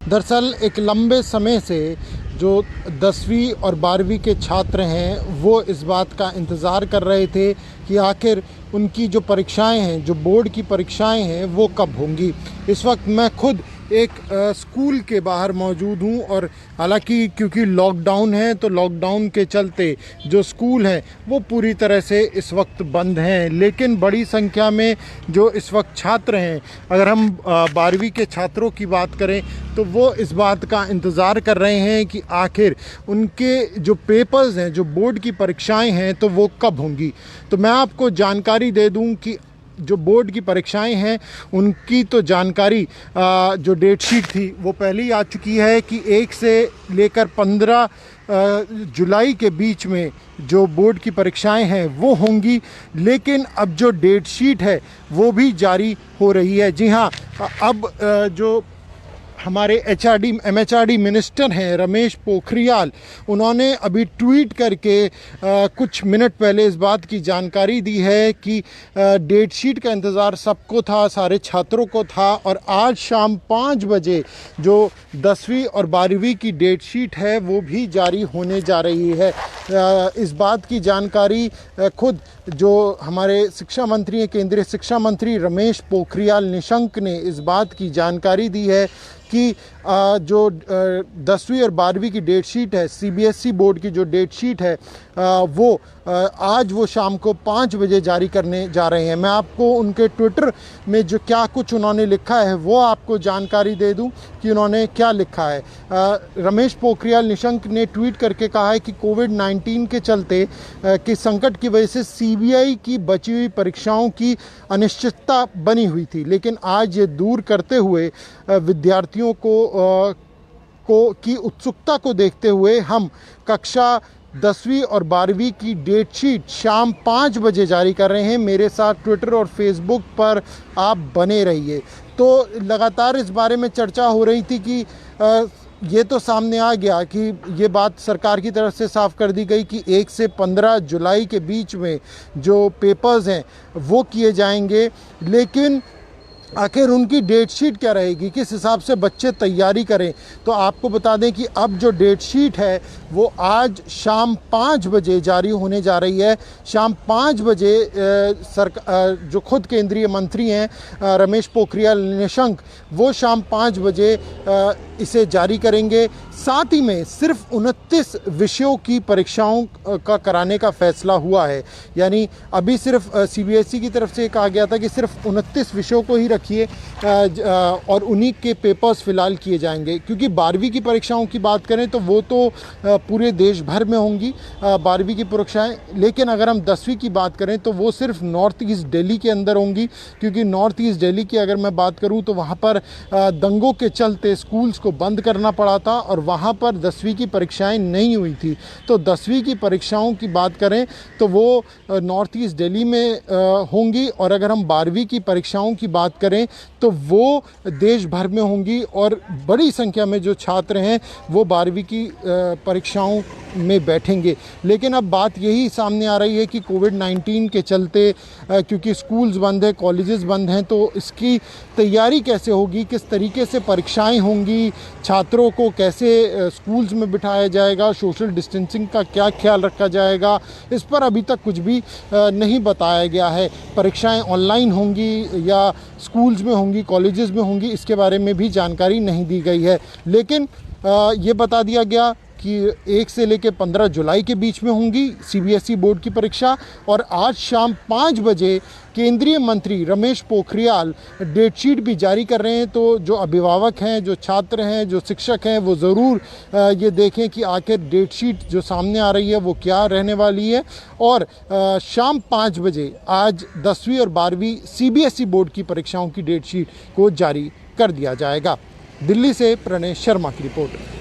दरअसल एक लंबे समय से जो 10वीं और 12वीं के छात्र हैं वो इस बात का इंतज़ार कर रहे थे कि आखिर उनकी जो परीक्षाएं हैं, जो बोर्ड की परीक्षाएं हैं, वो कब होंगी। इस वक्त मैं खुद एक स्कूल के बाहर मौजूद हूं और हालांकि क्योंकि लॉकडाउन है तो लॉकडाउन के चलते जो स्कूल हैं वो पूरी तरह से इस वक्त बंद हैं, लेकिन बड़ी संख्या में जो इस वक्त छात्र हैं, अगर हम 12वीं के छात्रों की बात करें तो वो इस बात का इंतज़ार कर रहे हैं कि आखिर उनके जो पेपर्स हैं, जो बोर्ड की परीक्षाएं हैं, तो वो कब होंगी। तो मैं आपको जानकारी दे दूं कि जो बोर्ड की परीक्षाएं हैं उनकी तो जानकारी जो डेट शीट थी वो पहले ही आ चुकी है कि 1 से लेकर 15 जुलाई के बीच में जो बोर्ड की परीक्षाएं हैं वो होंगी, लेकिन अब जो डेट शीट है वो भी जारी हो रही है। जी हाँ, अब जो हमारे MHRD मिनिस्टर हैं रमेश पोखरियाल, उन्होंने अभी ट्वीट करके कुछ मिनट पहले इस बात की जानकारी दी है कि डेट शीट का इंतज़ार सबको था, सारे छात्रों को था, और आज शाम 5 बजे जो 10वीं और 12वीं की डेट शीट है वो भी जारी होने जा रही है। इस बात की जानकारी खुद जो हमारे शिक्षा मंत्री हैं, केंद्रीय शिक्षा मंत्री रमेश पोखरियाल निशंक ने इस बात की जानकारी दी है कि जो 10वीं और 12वीं की डेट शीट है, CBSE बोर्ड की जो डेट शीट है वो आज वो शाम को 5 बजे जारी करने जा रहे हैं। मैं आपको उनके ट्विटर में जो क्या कुछ उन्होंने लिखा है वो आपको जानकारी दे दूं कि उन्होंने क्या लिखा है। रमेश पोखरियाल निशंक ने ट्वीट करके कहा है कि कोविड-19 के चलते कि संकट की वजह से CBI की बची हुई परीक्षाओं की अनिश्चितता बनी हुई थी, लेकिन आज ये दूर करते हुए विद्यार्थियों की उत्सुकता को देखते हुए हम कक्षा 10वीं और 12वीं की डेट शीट शाम 5 बजे जारी कर रहे हैं। मेरे साथ ट्विटर और फेसबुक पर आप बने रहिए। तो लगातार इस बारे में चर्चा हो रही थी कि ये तो सामने आ गया कि ये बात सरकार की तरफ से साफ कर दी गई कि 1 से 15 जुलाई के बीच में जो पेपर्स हैं वो किए जाएंगे, लेकिन आखिर उनकी डेट शीट क्या रहेगी, किस हिसाब से बच्चे तैयारी करें। तो आपको बता दें कि अब जो डेट शीट है वो आज शाम 5 बजे जारी होने जा रही है। शाम 5 बजे जो खुद केंद्रीय मंत्री हैं रमेश पोखरियाल निशंक, वो शाम 5 बजे इसे जारी करेंगे। साथ ही में सिर्फ 29 विषयों की परीक्षाओं का कराने का फैसला हुआ है, यानी अभी सिर्फ CBSE की तरफ से कहा गया था कि सिर्फ 29 विषयों को ही रखिए और उन्हीं के पेपर्स फ़िलहाल किए जाएंगे। क्योंकि 12वीं की परीक्षाओं की बात करें तो वो तो पूरे देश भर में होंगी 12वीं की परीक्षाएं, लेकिन अगर हम 10वीं की बात करें तो वो सिर्फ नॉर्थ ईस्ट दिल्ली के अंदर होंगी। क्योंकि नॉर्थ ईस्ट दिल्ली की अगर मैं बात करूं तो वहाँ पर दंगों के चलते स्कूल्स को बंद करना पड़ा था और वहाँ पर 10वीं की परीक्षाएं नहीं हुई थी। तो 10वीं की परीक्षाओं की बात करें तो वो नॉर्थ ईस्ट दिल्ली में होंगी, और अगर हम 12वीं की परीक्षाओं की बात करें तो वो देश भर में होंगी, और बड़ी संख्या में जो छात्र हैं वो 12वीं की परीक्षाओं में बैठेंगे। लेकिन अब बात यही सामने आ रही है कि कोविड-19 के चलते क्योंकि स्कूल्स बंद है, कॉलेजेस बंद हैं, तो इसकी तैयारी कैसे होगी, किस तरीके से परीक्षाएं होंगी, छात्रों को कैसे स्कूल्स में बिठाया जाएगा, सोशल डिस्टेंसिंग का क्या ख्याल रखा जाएगा, इस पर अभी तक कुछ भी नहीं बताया गया है। परीक्षाएं ऑनलाइन होंगी या स्कूल्स में होंगी, कॉलेजेस में होंगी, इसके बारे में भी जानकारी नहीं दी गई है। लेकिन ये बता दिया गया कि 1 से लेकर 15 जुलाई के बीच में होंगी CBSE बोर्ड की परीक्षा, और आज शाम 5 बजे केंद्रीय मंत्री रमेश पोखरियाल डेट शीट भी जारी कर रहे हैं। तो जो अभिभावक हैं, जो छात्र हैं, जो शिक्षक हैं, वो ज़रूर ये देखें कि आखिर डेट शीट जो सामने आ रही है वो क्या रहने वाली है। और शाम 5 बजे आज 10वीं और 12वीं CBSE बोर्ड की परीक्षाओं की डेट शीट को जारी कर दिया जाएगा। दिल्ली से प्रणय शर्मा की रिपोर्ट।